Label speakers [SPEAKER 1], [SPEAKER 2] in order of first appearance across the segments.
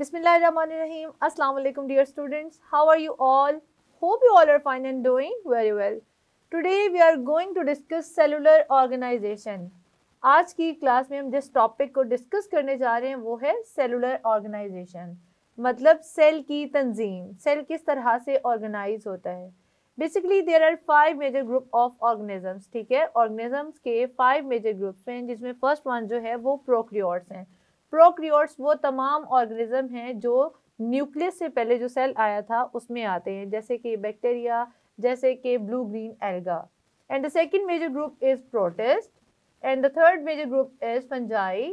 [SPEAKER 1] Bismillahirrahmanirrahim. Assalamu alaikum dear students. How are you all? Hope you all are fine and doing very well. Today we are going to discuss cellular organization. आज की class में हम जिस topic को discuss करने जा रहे हैं वो है सेलुलर ऑर्गेनाइजेशन, मतलब सेल की तंजीम, सेल किस तरह से ऑर्गेनाइज होता है। Basically there are 5 major group of organisms, ठीक है। ऑर्गेनिजम्स के 5 मेजर ग्रुप्स हैं, जिसमें फर्स्ट वन जो है वो प्रोकैरियोट्स हैं। प्रोकैरियोट्स वो तमाम ऑर्गेनिज्म हैं जो न्यूक्लियस से पहले जो सेल आया था उसमें आते हैं, जैसे कि बैक्टीरिया, जैसे कि blue green alga. And the second major group is protist, and the third major group is fungi,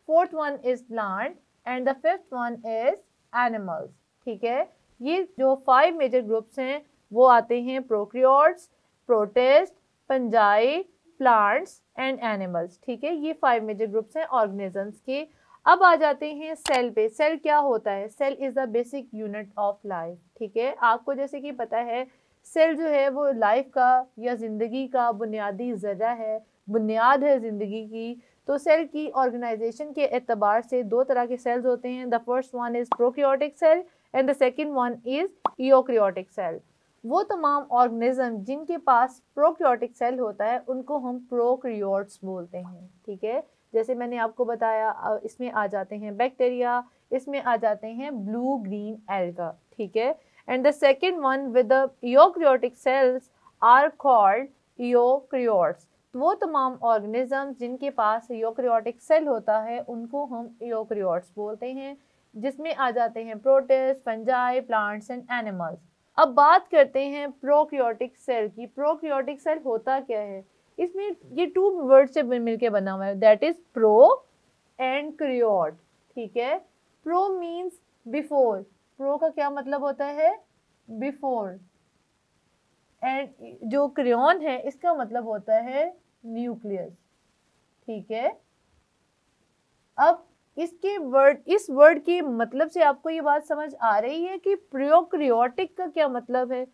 [SPEAKER 1] fourth one is plant, and the fifth one is animals, ठीक है। ये जो 5 मेजर ग्रुप्स हैं वो आते हैं prokaryotes, protist, fungi, plants and animals, ठीक है। ये 5 मेजर ग्रुप्स हैं ऑर्गेनिजम्स के। अब आ जाते हैं सेल पे। सेल क्या होता है? Cell is the basic unit of life, ठीक है। आपको जैसे कि पता है सेल जो है वो लाइफ का या ज़िंदगी का बुनियादी ज़र्रा है, बुनियाद है ज़िंदगी की। तो सेल की ऑर्गेनाइजेशन के एतबार से 2 तरह के सेल्स होते हैं। The first one is prokaryotic cell and the second one is eukaryotic cell. वो तमाम ऑर्गेनिज्म जिनके पास प्रोकैरियोटिक सेल होता है उनको हम प्रोकैरियोट्स बोलते हैं, ठीक है। जैसे मैंने आपको बताया, इसमें आ जाते हैं बैक्टीरिया, इसमें आ जाते हैं ब्लू ग्रीन एल्गा, ठीक है। And the second one with the eukaryotic cells are called eukaryotes. वो तमाम ऑर्गेनिज्म जिनके पास यूकैरियोटिक सेल होता है उनको हम यूकैरियोट्स बोलते हैं, जिसमें आ जाते हैं protist, fungi, plants and animals. अब बात करते हैं प्रोकैरियोटिक सेल की। प्रोकैरियोटिक सेल होता क्या है? इसमें ये 2 वर्ड से मिलके बना हुआ है, दैट इज प्रो एंड क्रियोट, ठीक है। प्रो मीन्स बिफोर, प्रो का क्या मतलब होता है? बिफोर। एंड जो क्रियोन है इसका मतलब होता है न्यूक्लियस, ठीक है। अब इस वर्ड के मतलब से आपको ये बात समझ आ रही है कि प्रोकैरियोटिक का क्या मतलब है?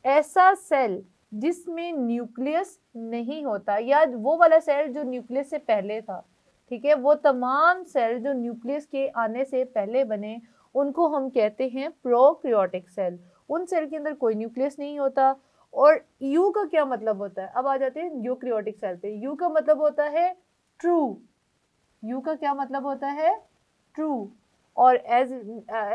[SPEAKER 1] ऐसा सेल जिसमें न्यूक्लियस नहीं होता, या वो वाला सेल जो न्यूक्लियस से पहले था, ठीक है। वो तमाम सेल जो न्यूक्लियस के आने से पहले बने उनको हम कहते हैं प्रोकैरियोटिक सेल। उन सेल के अंदर कोई न्यूक्लियस नहीं होता। और यू का क्या मतलब होता है? अब आ जाते हैं यूकैरियोटिक सेल पे। यू का मतलब होता है ट्रू। यू का क्या मतलब होता है? ट्रू। और as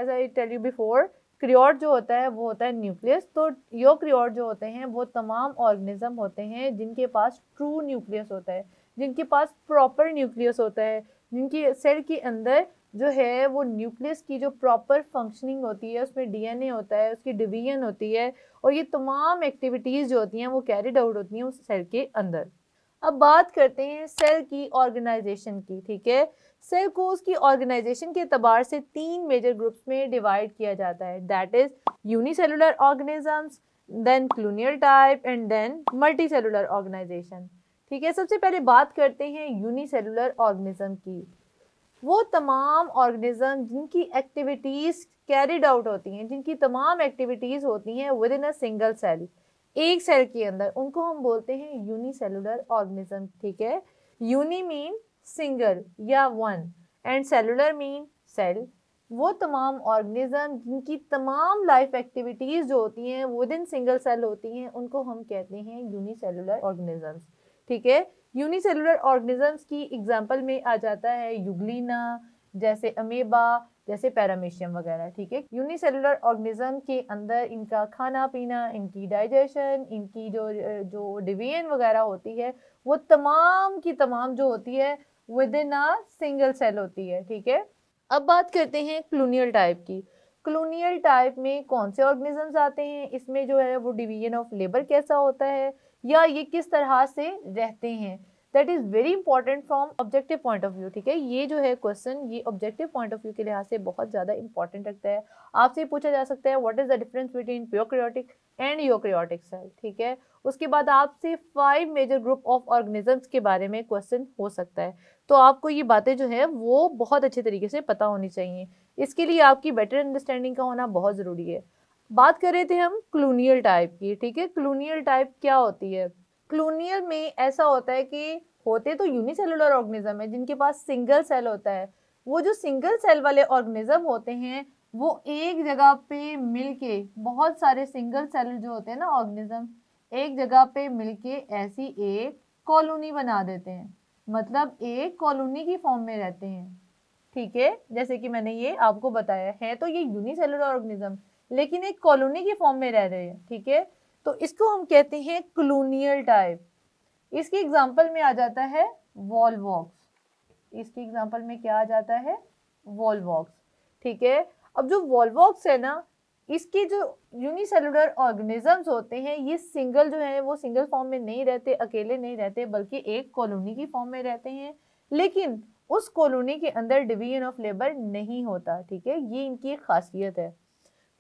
[SPEAKER 1] I tell you before, क्रियोट जो होता है वो होता है न्यूक्लियस। तो यूकैरियोट जो होते हैं वो तमाम ऑर्गेनिज्म होते हैं जिनके पास ट्रू न्यूक्लियस होता है, जिनके पास प्रॉपर न्यूक्लियस होता है, जिनकी सेल के अंदर जो है वो न्यूक्लियस की जो प्रॉपर फंक्शनिंग होती है, उसमें डीएनए होता है, उसकी डिवीजन होती है, और ये तमाम एक्टिविटीज़ जो होती हैं वो कैरिड आउट होती हैं उस सेल के अंदर। अब बात करते हैं सेल की ऑर्गेनाइजेशन की, ठीक है। सेल को उसकी ऑर्गेनाइजेशन के एतबार से 3 मेजर ग्रुप्स में डिवाइड किया जाता है, that is unicellular organisms, then colonial type and then multicellular organisation, ठीक है। सबसे पहले बात करते हैं यूनिसेलुलर ऑर्गेनिज्म की। वो तमाम ऑर्गेनिज्म जिनकी एक्टिविटीज़ कैरिड आउट होती हैं, जिनकी तमाम एक्टिविटीज़ होती हैं within a single cell, एक सेल के अंदर, उनको हम बोलते हैं यूनिसेलुलर ऑर्गेनिज्म, ठीक है। यूनि मीन सिंगल या one, and cellular mean cell. वो तमाम ऑर्गेनिज्म जिनकी तमाम लाइफ एक्टिविटीज़ जो होती हैं विद इन सिंगल सेल होती हैं उनको हम कहते हैं यूनिसेलुलर ऑर्गेनिजम्स, ठीक है। यूनिसेलुलर ऑर्गेनिजम्स की एग्जांपल में आ जाता है यूग्लिना, जैसे अमीबा, जैसे पैरामीशियम वगैरह, ठीक है। यूनिसेलुलर ऑर्गेनिज्म के अंदर इनका खाना पीना, इनकी डाइजेशन, इनकी जो डिवीजन वगैरह होती है वो तमाम की तमाम जो होती है within a single cell होती है, ठीक है। अब बात करते हैं क्लोनियल टाइप की। क्लोनियल टाइप में कौन से ऑर्गेनिजम्स आते हैं? इसमें जो है वो डिवीजन ऑफ लेबर कैसा होता है, या ये किस तरह से रहते हैं, that is very important from objective point of view, ठीक है। ये जो है क्वेश्चन, ये ऑब्जेक्टिव पॉइंट ऑफ व्यू के लिहाज से बहुत ज़्यादा इंपॉर्टेंट रखता है। आपसे पूछा जा सकता है what is the difference between prokaryotic and eukaryotic cell, ठीक है। उसके बाद आपसे 5 मेजर ग्रुप ऑफ ऑर्गेनिजम्स के बारे में क्वेश्चन हो सकता है। तो आपको ये बातें जो है वो बहुत अच्छे तरीके से पता होनी चाहिए। इसके लिए आपकी बेटर अंडरस्टैंडिंग का होना बहुत ज़रूरी है। बात कर रहे थे हम क्लोनियल टाइप की, ठीक है। क्लोनियल टाइप क्या होती है? क्लोनियल में ऐसा होता है कि होते तो यूनिसेलुलर ऑर्गेनिज्म है जिनके पास सिंगल सेल होता है, वो जो सिंगल सेल वाले ऑर्गेनिज्म होते हैं वो एक जगह पे मिलके, बहुत सारे सिंगल सेल जो होते हैं ना ऑर्गेनिज्म, एक जगह पे मिलके ऐसी एक कॉलोनी बना देते हैं, मतलब एक कॉलोनी की फॉर्म में रहते हैं। ठीक है, जैसे कि मैंने ये आपको बताया है, तो ये यूनिसेलुलर ऑर्गेनिज्म लेकिन एक कॉलोनी की फॉर्म में रह रहे हैं। ठीक है, तो इसको हम कहते हैं कॉलोनियल टाइप। इसकी एग्जांपल में आ जाता है वॉलवॉक्स। इसकी एग्जांपल में क्या आ जाता है? वॉलवॉक्स। ठीक है, अब जो वॉलवॉक्स है ना, इसके जो यूनिसेलुलर ऑर्गेनिजम्स होते हैं ये सिंगल जो है वो सिंगल फॉर्म में नहीं रहते, अकेले नहीं रहते, बल्कि एक कॉलोनी की फॉर्म में रहते हैं, लेकिन उस कॉलोनी के अंदर डिवीजन ऑफ लेबर नहीं होता। ठीक है, ये इनकी एक खासियत है।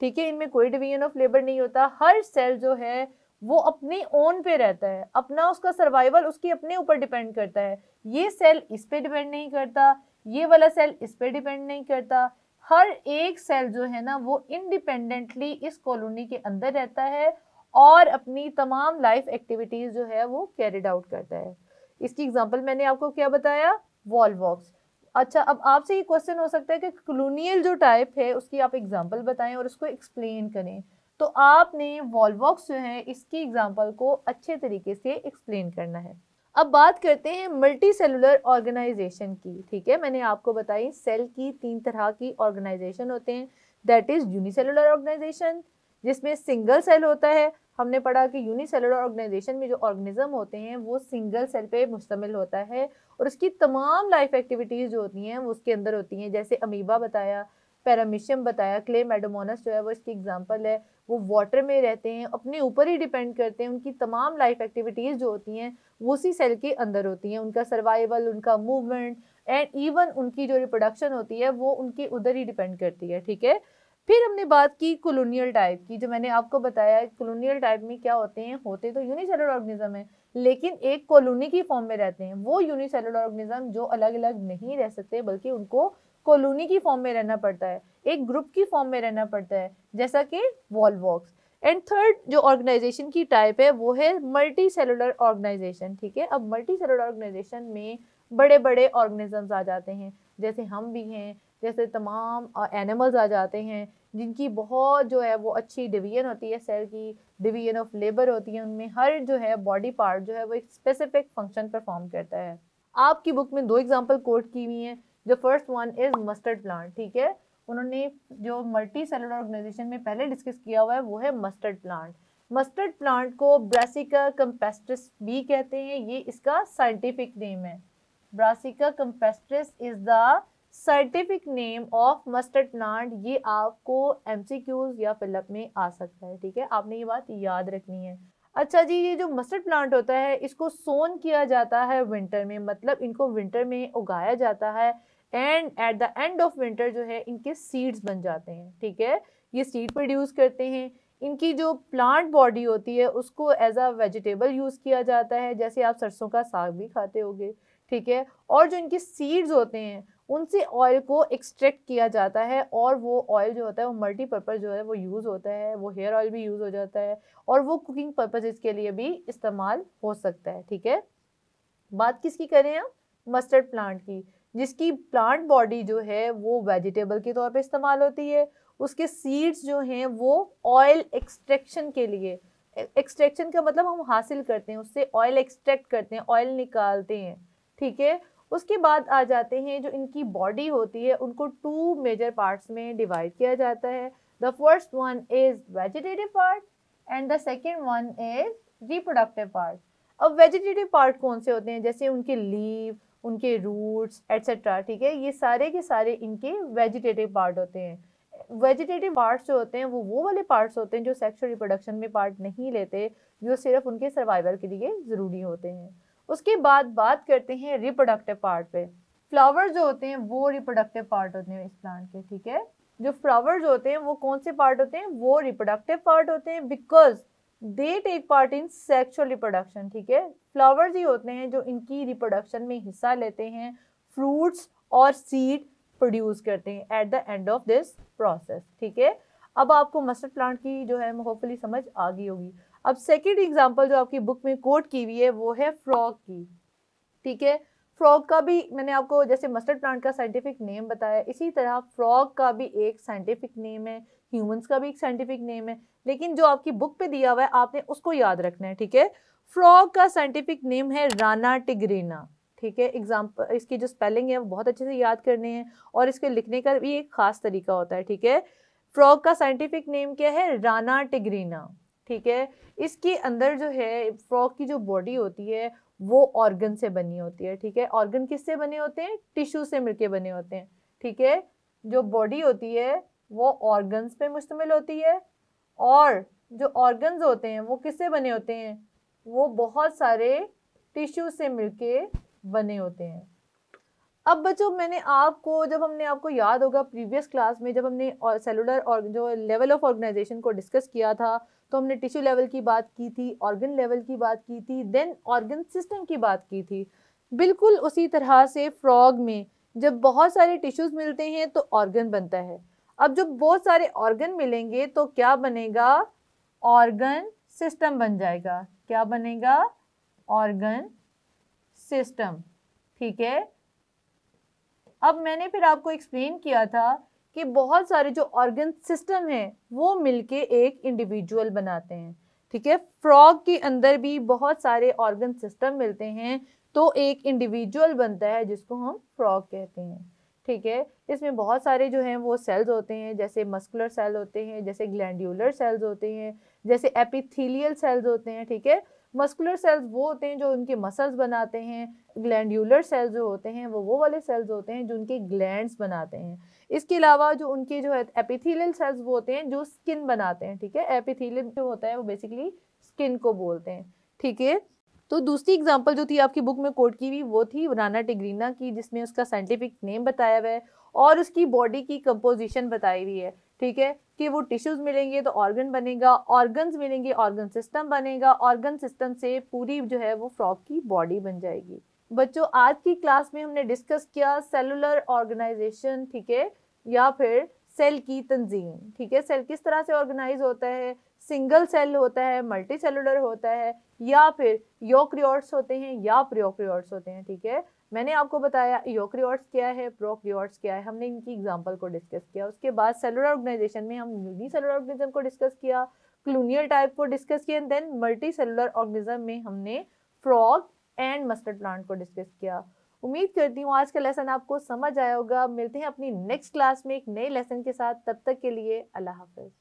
[SPEAKER 1] ठीक है, इनमें कोई डिवीजन ऑफ लेबर नहीं होता, हर सेल जो है वो अपने ओन पे रहता है, अपना उसका सर्वाइवल उसके अपने ऊपर डिपेंड करता है। ये सेल इस पे डिपेंड नहीं करता, ये वाला सेल इस पे डिपेंड नहीं करता, हर एक सेल जो है ना वो इंडिपेंडेंटली इस कॉलोनी के अंदर रहता है और अपनी तमाम लाइफ एक्टिविटीज जो है वो कैरिड आउट करता है। इसकी एग्जांपल मैंने आपको क्या बताया? वॉलवॉक्स। अच्छा, अब आपसे ये क्वेश्चन हो सकता है कि कॉलोनियल जो टाइप है उसकी आप एग्जांपल बताएं और उसको एक्सप्लेन करें, तो आपने वॉलवॉक्स जो है इसकी एग्जांपल को अच्छे तरीके से एक्सप्लेन करना है। अब बात करते हैं मल्टी सेलुलर ऑर्गेनाइजेशन की। ठीक है, मैंने आपको बताई सेल की 3 तरह की ऑर्गेनाइजेशन होते हैं, दैट इज यूनिसेलुलर ऑर्गेनाइजेशन जिसमें सिंगल सेल होता है। हमने पढ़ा कि यूनिसेलुलर ऑर्गेनाइजेशन में जो ऑर्गेनिज्म होते हैं वो सिंगल सेल पे मुश्तमिल होता है और उसकी तमाम लाइफ एक्टिविटीज जो होती हैं वो उसके अंदर होती हैं, जैसे अमीबा बताया, पैरामीशियम बताया, क्लेमेडोमोनास जो है वो इसकी एग्जांपल है। वो वाटर में रहते हैं, अपने ऊपर ही डिपेंड करते हैं, उनकी तमाम लाइफ एक्टिविटीज जो होती हैं वो उसी सेल के अंदर होती हैं, उनका सर्वाइवल, उनका मूवमेंट एंड इवन उनकी जो रिप्रोडक्शन होती है वो उनके उधर ही डिपेंड करती है। ठीक है, फिर हमने बात की कॉलोनियल टाइप की, जो मैंने आपको बताया कॉलोनियल टाइप में क्या होते हैं, होते तो यूनिसेलुलर ऑर्गेनिज्म है लेकिन एक कॉलोनी की फॉर्म में रहते हैं। वो यूनिसेलुलर ऑर्गेनिज्म जो अलग अलग नहीं रह सकते बल्कि उनको कॉलोनी की फॉर्म में रहना पड़ता है, एक ग्रुप की फॉर्म में रहना पड़ता है, जैसा कि वॉलवॉक्स। एंड थर्ड जो ऑर्गेनाइजेशन की टाइप है वो है मल्टी सेलुलर ऑर्गेनाइजेशन। ठीक है, अब मल्टी सेलुलर ऑर्गेनाइजेशन में बड़े बड़े ऑर्गेनिजम्स आ जाते हैं, जैसे हम भी हैं, जैसे तमाम एनिमल्स आ जाते हैं जिनकी बहुत जो है वो अच्छी डिवीजन होती है, सेल की डिवीजन ऑफ लेबर होती है, उनमें हर जो है बॉडी पार्ट जो है वो एक स्पेसिफिक फंक्शन परफॉर्म करता है। आपकी बुक में 2 एग्जांपल कोट की हुई हैं। जो first one is mustard plant. ठीक है, उन्होंने जो मल्टी सेलुलर ऑर्गेनाइजेशन में पहले डिस्कस किया हुआ है वो है मस्टर्ड प्लांट। मस्टर्ड प्लांट को ब्रासिका कैम्पेस्ट्रिस भी कहते हैं, ये इसका साइंटिफिक नेम है। Brassica campestris is the scientific name of mustard plant. ये आपको एमसीक्यूज या फिलअप में आ सकता है। ठीक है, आपने ये बात याद रखनी है। अच्छा जी, ये जो मस्टर्ड प्लांट होता है इसको सोन किया जाता है विंटर में, मतलब इनको विंटर में उगाया जाता है and at the end of winter जो है इनके सीड्स बन जाते हैं। ठीक है, ये सीड प्रोड्यूस करते हैं। इनकी जो प्लांट बॉडी होती है उसको एज अ वेजिटेबल यूज़ किया जाता है, जैसे आप सरसों का साग भी खाते होगे। ठीक है, और जो इनके सीड्स होते हैं उनसे ऑयल को एक्सट्रैक्ट किया जाता है और वो ऑयल जो होता है वो मल्टीपर्पज़ जो है वो यूज़ होता है, वो हेयर ऑयल भी यूज़ हो जाता है और वो कुकिंग पर्पजेज़ के लिए भी इस्तेमाल हो सकता है। ठीक है, बात किसकी करें हम? मस्टर्ड प्लांट की, जिसकी प्लांट बॉडी जो है वो वेजिटेबल के तौर पे इस्तेमाल होती है। उसके सीड्स जो हैं वो ऑयल एक्सट्रैक्शन के लिए, एक्सट्रैक्शन का मतलब हम हासिल करते हैं, उससे ऑयल एक्सट्रैक्ट करते हैं, ऑयल निकालते हैं। ठीक है, उसके बाद आ जाते हैं जो इनकी बॉडी होती है उनको 2 मेजर पार्ट्स में डिवाइड किया जाता है। The first one is vegetative part and the second one is reproductive part. अब वेजिटेटिव पार्ट कौन से होते हैं? जैसे उनके लीव, उनके रूट्स एटसेट्रा। ठीक है, ये सारे के सारे इनके वेजिटेटिव पार्ट होते हैं। वेजिटेटिव पार्ट्स जो होते हैं वो वाले पार्ट्स होते हैं जो सेक्सुअल रिप्रोडक्शन में पार्ट नहीं लेते, जो सिर्फ उनके सर्वाइवल के लिए ज़रूरी होते हैं। उसके बाद बात करते हैं रिप्रोडक्टिव पार्ट पे। फ्लावर्स जो होते हैं वो रिप्रोडक्टिव पार्ट होते हैं इस प्लांट के। ठीक है, जो फ्लावर्स होते हैं वो कौन से पार्ट होते हैं? वो रिप्रोडक्टिव पार्ट होते हैं, because they take part in sexual reproduction. ठीक है, फ्लावर्स ही होते हैं जो इनकी रिप्रोडक्शन में हिस्सा लेते हैं, फ्रूट्स और सीड प्रोड्यूस करते हैं at the end of this process. ठीक है, अब आपको मस्टर्ड प्लांट की जो है होपफुली समझ आ गई होगी। अब सेकेंड एग्जाम्पल जो आपकी बुक में कोट की हुई है वो है फ्रॉग की। ठीक है, फ्रॉग का भी मैंने आपको जैसे मस्टर्ड प्लांट का साइंटिफिक नेम बताया, इसी तरह फ्रॉग का भी एक साइंटिफिक नेम है, ह्यूमंस का भी एक साइंटिफिक नेम है, लेकिन जो आपकी बुक पे दिया हुआ है आपने उसको याद रखना है, ठीक है। फ्रॉग का साइंटिफिक नेम है राना टिग्रिना, ठीक है। एग्जाम्पल इसकी जो स्पेलिंग है वो बहुत अच्छे से याद करने हैं और इसके लिखने का भी एक खास तरीका होता है, ठीक है। फ्रॉग का साइंटिफिक नेम क्या है? राना टिग्रिना, ठीक है। इसके अंदर जो है फ्रॉग की जो बॉडी होती है वो ऑर्गन से बनी होती है, ठीक है। ऑर्गन किससे बने होते हैं? टिश्यू से मिलके बने होते हैं, ठीक है। जो बॉडी होती है वो ऑर्गन्स पे मुश्तमिल होती है और जो ऑर्गन्स होते हैं वो किससे बने होते हैं? वो बहुत सारे टिश्यू से मिलके बने होते हैं। अब बच्चों मैंने आपको जब हमने आपको याद होगा प्रीवियस क्लास में जब हमने सेलुलर और जो लेवल ऑफ ऑर्गेनाइजेशन को डिस्कस किया था तो हमने टिश्यू लेवल की बात की थी, ऑर्गन लेवल की बात की थी, देन ऑर्गन सिस्टम की बात की थी। बिल्कुल उसी तरह से फ्रॉग में जब बहुत सारे टिश्यूज मिलते हैं तो ऑर्गन बनता है। अब जब बहुत सारे ऑर्गन मिलेंगे तो क्या बनेगा? ऑर्गन सिस्टम बन जाएगा। क्या बनेगा? ऑर्गन सिस्टम, ठीक है। अब मैंने फिर आपको एक्सप्लेन किया था कि बहुत सारे जो ऑर्गन सिस्टम है वो मिलके एक इंडिविजुअल बनाते हैं, ठीक है। फ्रॉग के अंदर भी बहुत सारे ऑर्गन सिस्टम मिलते हैं तो एक इंडिविजुअल बनता है जिसको हम फ्रॉग कहते हैं, ठीक है। इसमें बहुत सारे जो हैं वो सेल्स होते हैं, जैसे मस्कुलर सेल होते हैं, जैसे ग्लैंड्यूलर सेल्स होते हैं, जैसे एपिथेलियल सेल्स होते हैं, ठीक है। मस्कुलर सेल्स वो होते हैं जो उनके मसल्स बनाते हैं, ग्लैंड्यूलर सेल्स जो होते हैं वो वाले सेल्स होते हैं जो उनके ग्लैंड्स बनाते हैं। इसके अलावा जो उनके जो है एपिथेलियल सेल्स वो होते हैं जो स्किन बनाते हैं, ठीक है। एपिथेलियल जो होता है वो बेसिकली स्किन को बोलते हैं, ठीक है। तो दूसरी एग्जांपल जो थी आपकी बुक में कोट की हुई वो थी राना टिग्रिना की, जिसमें उसका साइंटिफिक नेम बताया हुआ है और उसकी बॉडी की कंपोजिशन बताई हुई है, ठीक है। कि वो टिश्यूज मिलेंगे तो ऑर्गन बनेगा, ऑर्गन्स मिलेंगे ऑर्गन सिस्टम बनेगा, ऑर्गन सिस्टम से पूरी जो है वो फ्रॉग की बॉडी बन जाएगी। बच्चों आज की क्लास में हमने डिस्कस किया सेलुलर ऑर्गेनाइजेशन, ठीक है, या फिर सेल की तंजीम, ठीक है। सेल किस तरह से ऑर्गेनाइज होता है, सिंगल सेल होता है, मल्टी सेलुलर होता है, या फिर यूकेरियोट्स होते हैं या प्रोकैरियोट्स होते हैं, ठीक है। मैंने आपको बताया यूकेरियोट्स क्या है, प्रोकैरियोट्स क्या है, हमने इनकी एग्जांपल को डिस्कस किया। उसके बाद सेलुलर ऑर्गेनाइजेशन में हम यूनिसेलुलर ऑर्गेनिज्म को डिस्कस किया, क्लोनियल टाइप को डिस्कस किया, देन मल्टी सेलुलर ऑर्गेनिज्म में हमने फ्रॉग एंड मस्टर्ड प्लांट को डिस्कस किया। उम्मीद करती हूँ आज का लेसन आपको समझ आया होगा। मिलते हैं अपनी नेक्स्ट क्लास में एक नए लेसन के साथ, तब तक के लिए अल्लाह हाफिज।